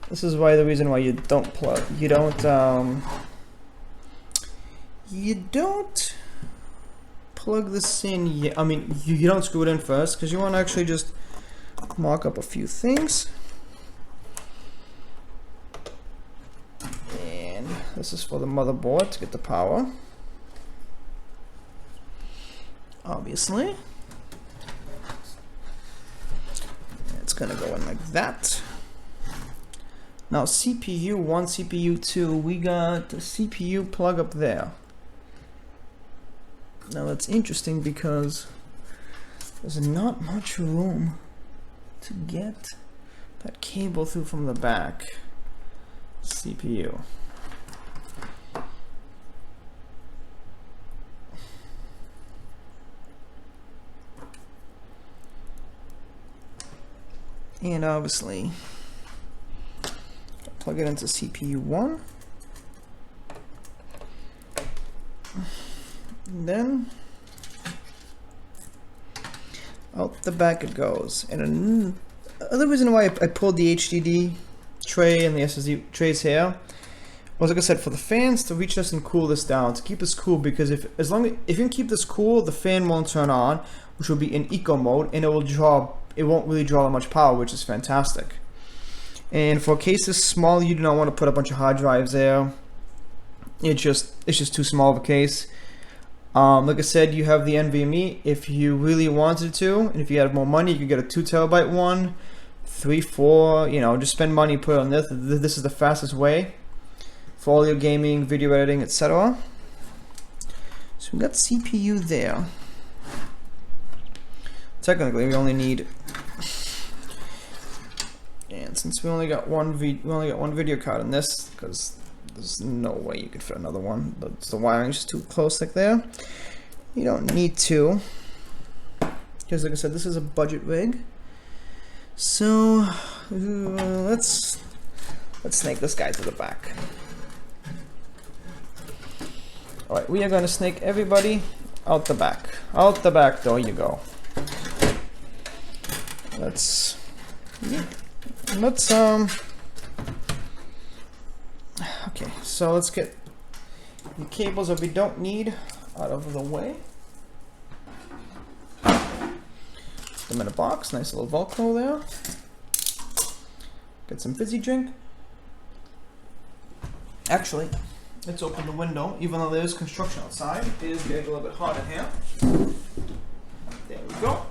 this is the reason why you don't plug. You don't plug this in yet. You don't screw it in first because you want to actually just mock up a few things. And this is for the motherboard to get the power. Obviously. It's gonna go in like that. Now CPU 1, CPU 2, we got the CPU plug up there. Now that's interesting because there's not much room to get that cable through from the back. CPU. And obviously, plug it into CPU 1. And then out the back it goes. And another reason why I pulled the HDD tray and the SSD trays here was, like I said, for the fans to reach this and cool this down, to keep this cool, because if you can keep this cool, the fan won't turn on, which will be in eco mode, and it won't really draw that much power, which is fantastic. And for a case this small, you do not want to put a bunch of hard drives there. It's just too small of a case. Like I said, you have the NVMe. If you really wanted to, and if you had more money, you could get a 2 terabyte one, 3, 4. Just spend money, put it on this. This is the fastest way for all your gaming, video editing, etc. So we got CPU there. Technically, we only need, and since we only got one video card in this, because There's no way you could fit another one. The wiring's just too close like there. You don't need to, because like I said, this is a budget rig. So let's snake this guy to the back. All right, we are going to snake everybody out the back. Out the back door you go. Let's okay, so let's get the cables that we don't need out of the way. Put them in a box, nice little Velcro there. Get some fizzy drink. Actually, let's open the window, even though there's construction outside. It is getting a little bit hot in here. There we go.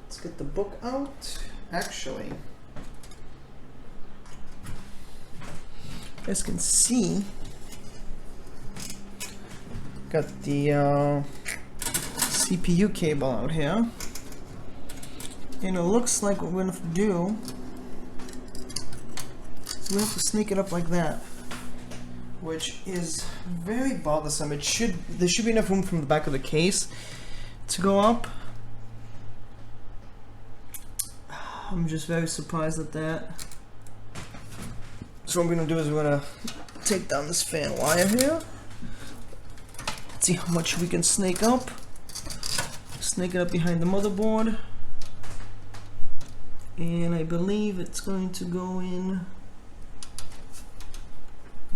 Let's get the book out. Actually, you guys can see, got the CPU cable out here. And it looks like what we're going to do, so we have to sneak it up like that, which is very bothersome. There should be enough room from the back of the case to go up. I'm just very surprised at that. So what we're going to do is we're going to take down this fan wire here. See how much we can snake up. Snake it up behind the motherboard. And I believe it's going to go in.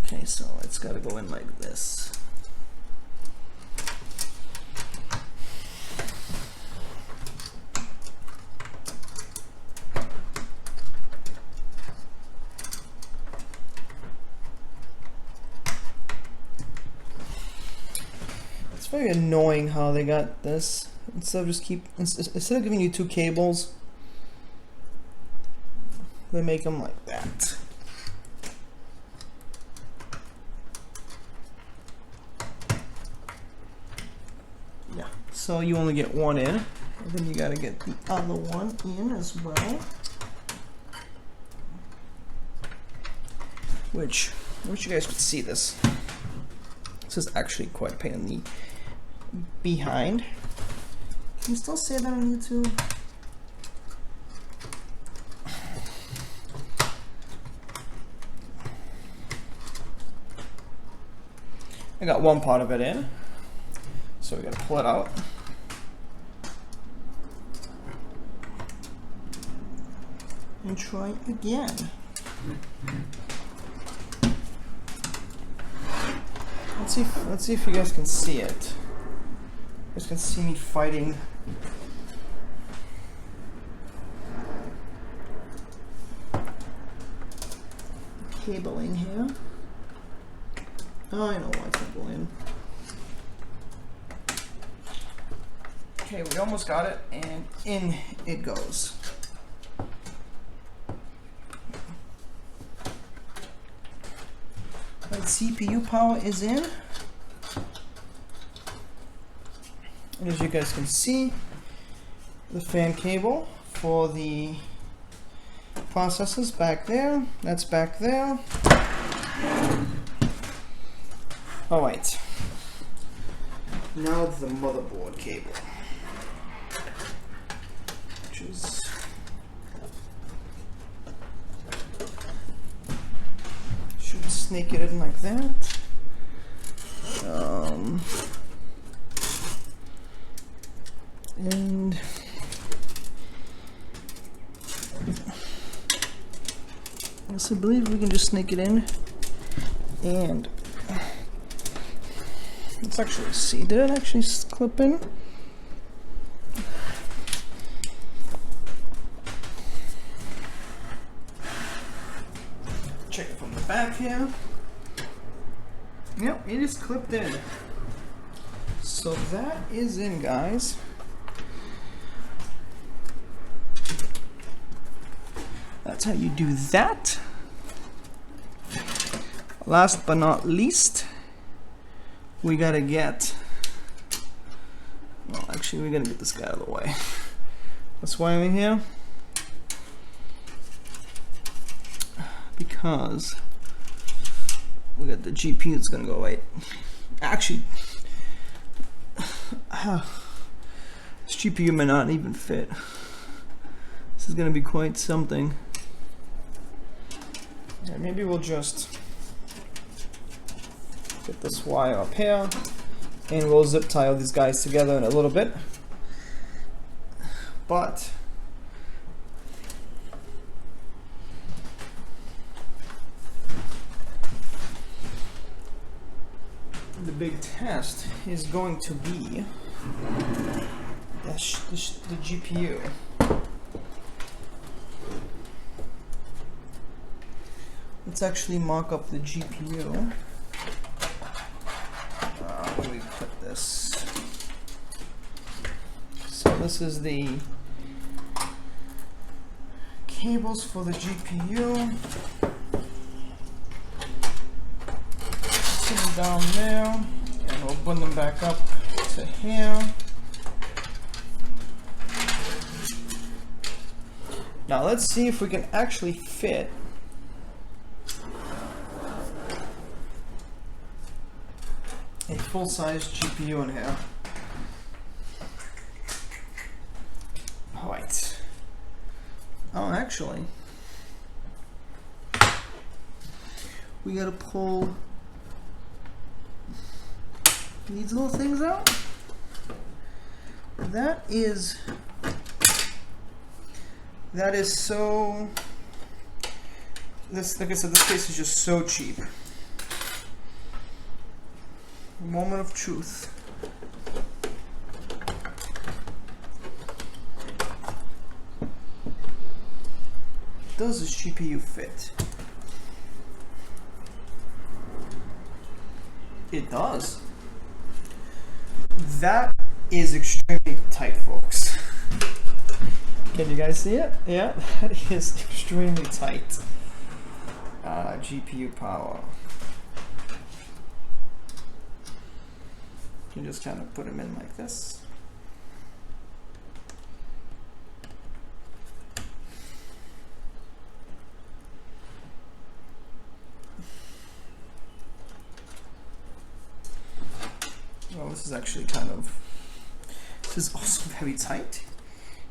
Okay, so it's got to go in like this. It's very annoying how they got this. Instead of giving you two cables, they make them like that. Yeah, so you only get one in, and then you gotta get the other one in as well. Which, I wish you guys could see this. This is actually quite a pain in the behind. Can you still say that on YouTube? I got one part of it in, so we gotta pull it out. And try again. Let's see if you guys can see it. You guys can see me fighting. Cabling here. Oh, I know why it's not going in. Okay, we almost got it, and in it goes. Right, CPU power is in. And as you guys can see, the fan cable for the processors back there. That's back there. Alright, now the motherboard cable, which is should snake it in like that. And yes, I believe we can just snake it in, and let's actually see. Did it actually clip in? Check it from the back here. Yep, it is clipped in. So that is in, guys. That's how you do that. Last but not least, we gotta get, well, actually we gotta get this guy out of the way. What's wiring here? because we got the GPU that's gonna go right. Actually, this GPU may not even fit. This is gonna be quite something. Yeah, maybe we'll just get this wire up here, and we'll zip tie all these guys together in a little bit. But the big test is going to be the GPU. Let's actually mock up the GPU. Where do we put this? So this is the cables for the GPU. Put them down there, and we'll bring them back up to here. Now let's see if we can actually fit a full-size GPU in here. Alright. Oh, actually, we gotta pull these little things out. That is so, this, like I said, this case is just so cheap. Moment of truth. Does this GPU fit? It does. That is extremely tight, folks. Can you guys see it? Yeah, that is extremely tight. GPU power. You just kind of put them in like this. Well, this is actually kind of, this is also very tight.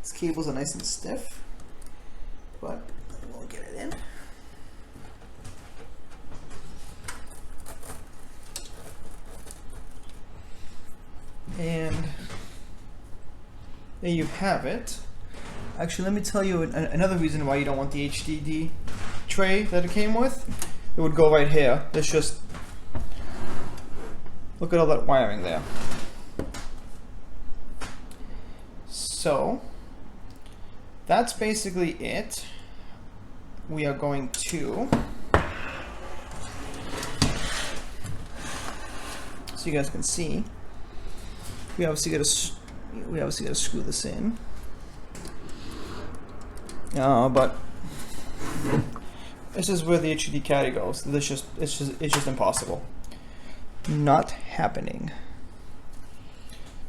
These cables are nice and stiff, but we'll get it in. And there you have it. Actually, let me tell you another reason why you don't want the HDD tray that it came with. It would go right here. It's just, look at all that wiring there. So that's basically it. We are going to, so you guys can see, we obviously got to screw this in. But this is where the HDD caddy goes. It's just impossible. Not happening.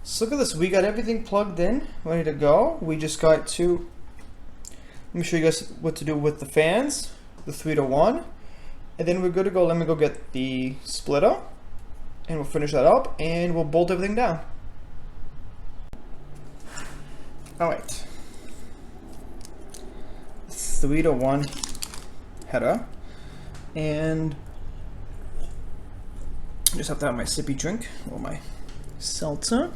So look at this. We got everything plugged in, ready to go. We just got to, let me show you guys what to do with the fans, the 3-to-1, and then we're good to go. Let me go get the splitter, and we'll finish that up, and we'll bolt everything down. All right. 3-to-1 header, and I just have to have my sippy drink or my seltzer.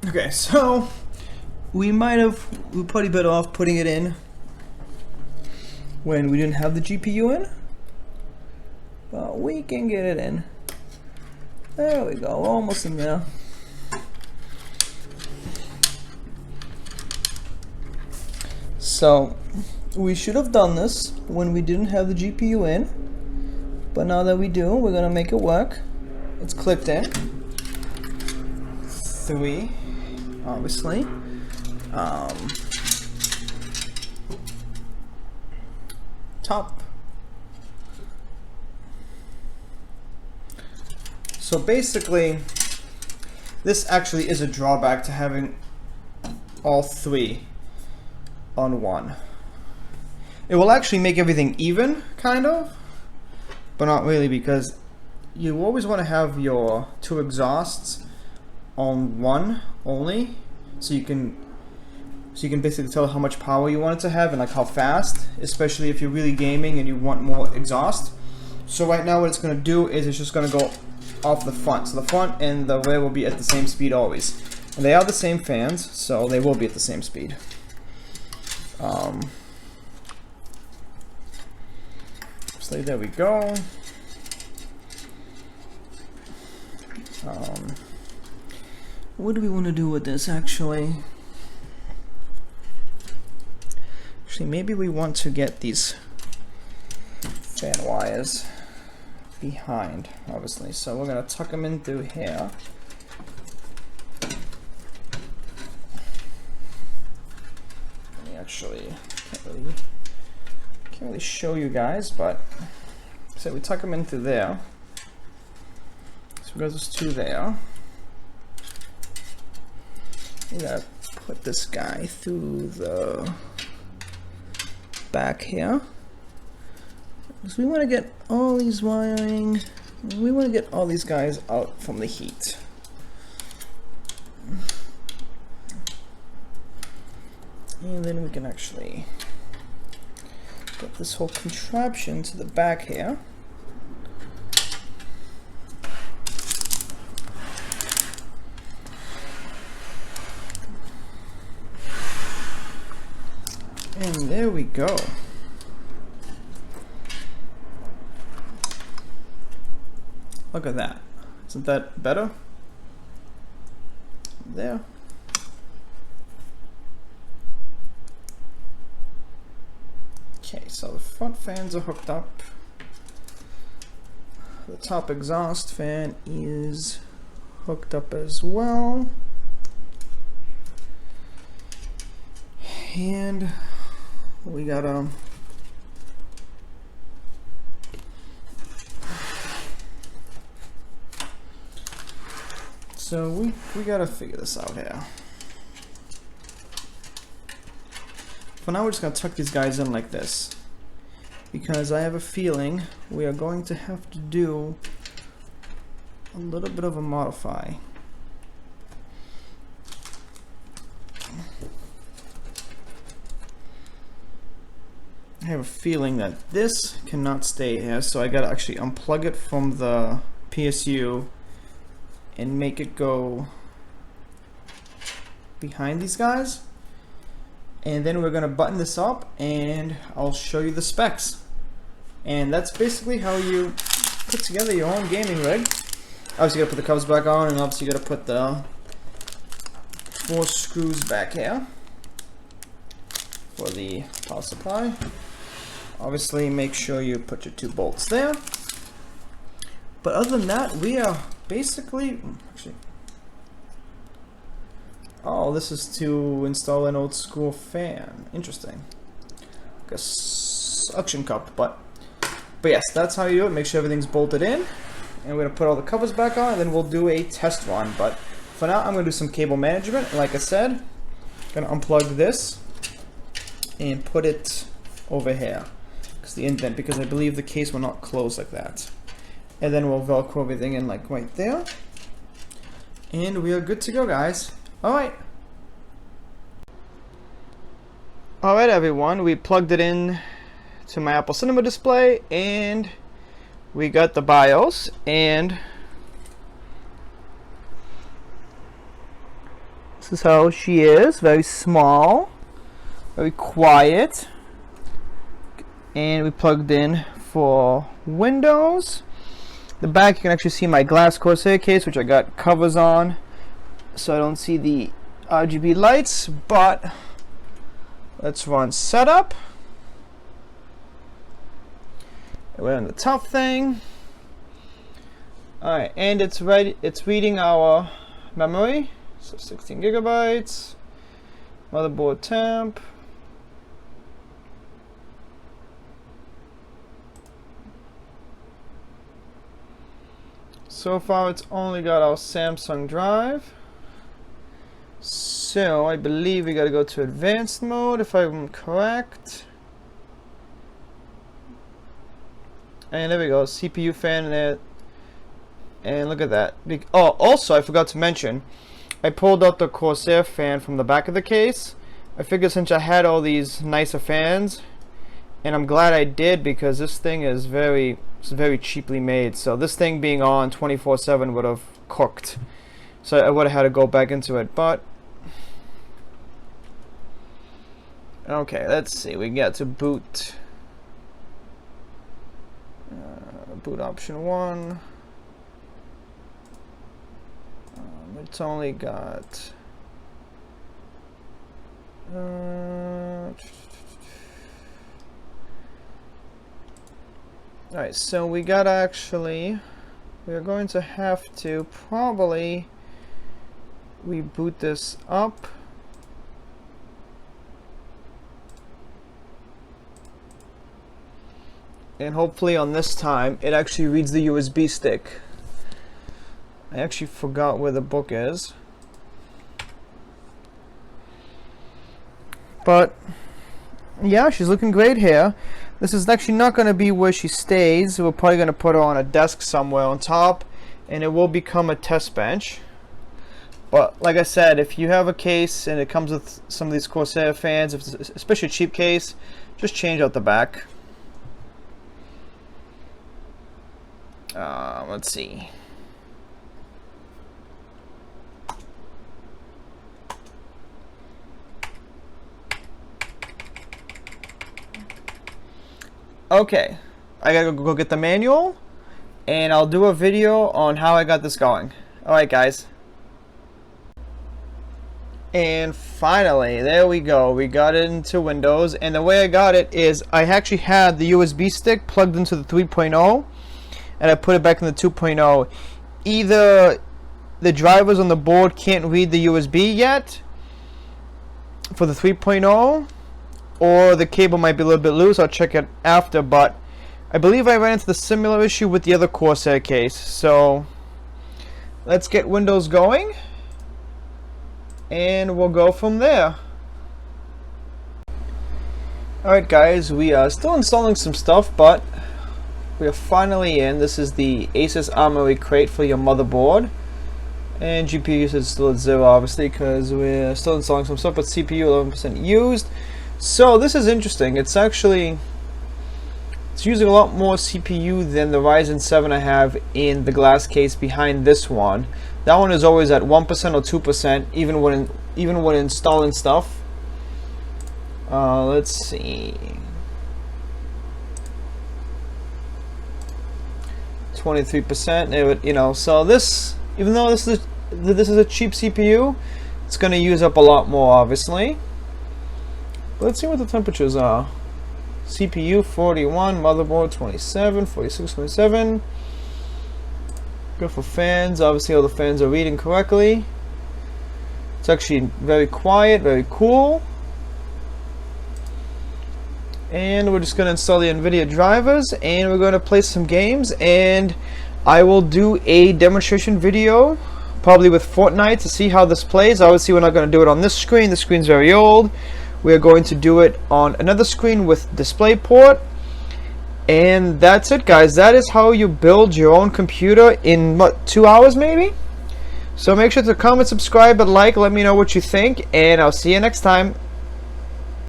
Okay, so we're probably better off putting it in when we didn't have the GPU in, but we can get it in. There we go, almost in there. So we should have done this when we didn't have the GPU in, but now that we do, we're gonna make it work. It's clicked in. 3, obviously. Top. So basically, this actually is a drawback to having all 3 on one. It will actually make everything even, kind of, but not really, because you always want to have your two exhausts on one only, so you can basically tell how much power you want it to have and like how fast, especially if you're really gaming and you want more exhaust. So right now what it's going to do is it's just going to go off the front. So the front and the rear will be at the same speed always. And they are the same fans, so they will be at the same speed. So there we go. What do we want to do with this actually? Actually, maybe we want to get these fan wires behind, obviously. So we're gonna tuck them in through here. Let me actually can't really show you guys, but so we tuck them in through there. So we got those two there. We gotta put this guy through the back here. So we want to get all these wiring, we want to get all these guys out from the heat. And then we can actually put this whole contraption to the back here. And there we go. Look at that. Isn't that better? There. Okay, so the front fans are hooked up. The top exhaust fan is hooked up as well. And we got so we gotta figure this out here. For now, we're just gonna tuck these guys in like this, because I have a feeling we are going to have to do a little bit of a modify. I have a feeling that this cannot stay here, so I gotta actually unplug it from the PSU and make it go behind these guys. And then we're gonna button this up and I'll show you the specs. And that's basically how you put together your own gaming rig. Obviously you gotta put the covers back on, and obviously you gotta put the 4 screws back here for the power supply. Obviously make sure you put your 2 bolts there. But other than that, we are basically, actually, oh, this is to install an old school fan. Interesting. Like a suction cup, but yes, that's how you do it. Make sure everything's bolted in. And we're gonna put all the covers back on, and then we'll do a test run. But for now, I'm gonna do some cable management. And like I said, I'm gonna unplug this and put it over here, because the indent, because I believe the case will not close like that. And then we'll Velcro everything in like right there. And we are good to go, guys. Alright. Alright everyone, we plugged it in to my Apple Cinema display, and we got the BIOS, and this is how she is. Very small, very quiet. And we plugged in for Windows. The back, you can actually see my glass Corsair case, which I got covers on, so I don't see the RGB lights. But let's run setup. We're on the top thing. Alright, and it's ready. It's reading our memory, so 16 gigabytes. Motherboard temp. So far it's only got our Samsung drive. So I believe we gotta go to advanced mode if I'm correct. And there we go, CPU fan there. And look at that. Oh, also I forgot to mention, I pulled out the Corsair fan from the back of the case. I figured since I had all these nicer fans, and I'm glad I did, because this thing is very cheaply made. So this thing being on 24/7 would have cooked. So I would have had to go back into it. But okay, let's see. We got to boot. Boot option 1. It's only got alright, so we got we're going to have to probably reboot this up. And hopefully on this time it actually reads the USB stick. I actually forgot where the book is. But yeah, she's looking great here. This is actually not going to be where she stays. We're probably going to put her on a desk somewhere on top, and it will become a test bench. But like I said, if you have a case and it comes with some of these Corsair fans, if it's especially a cheap case, just change out the back. Let's see. Okay, I gotta go get the manual, and I'll do a video on how I got this going. Alright guys. And finally, there we go. We got it into Windows, and the way I got it is I actually had the USB stick plugged into the 3.0, and I put it back in the 2.0. Either the drivers on the board can't read the USB yet for the 3.0, or the cable might be a little bit loose. I'll check it after, but I believe I ran into the similar issue with the other Corsair case. So let's get Windows going, and we'll go from there. Alright guys, we are still installing some stuff, but we are finally in. This is the ASUS Armoury crate for your motherboard, and GPU usage is still at 0 obviously because we're still installing some stuff, but CPU 11% used. So this is interesting. It's using a lot more CPU than the Ryzen 7 I have in the glass case behind this one. That one is always at 1% or 2%, even when installing stuff. Let's see. 23%. You know, so this, even though this is a cheap CPU, it's going to use up a lot more, obviously. Let's see what the temperatures are. CPU 41, motherboard 27, 46, 27. Good for fans. Obviously all the fans are reading correctly. It's actually very quiet, very cool. And we're just going to install the Nvidia drivers, and we're going to play some games, and I will do a demonstration video probably with Fortnite to see how this plays. Obviously we're not going to do it on this screen. The screen's very old. We're going to do it on another screen with DisplayPort. And that's it guys. That is how you build your own computer in what, 2 hours maybe? So make sure to comment, subscribe, and like. Let me know what you think, and I'll see you next time.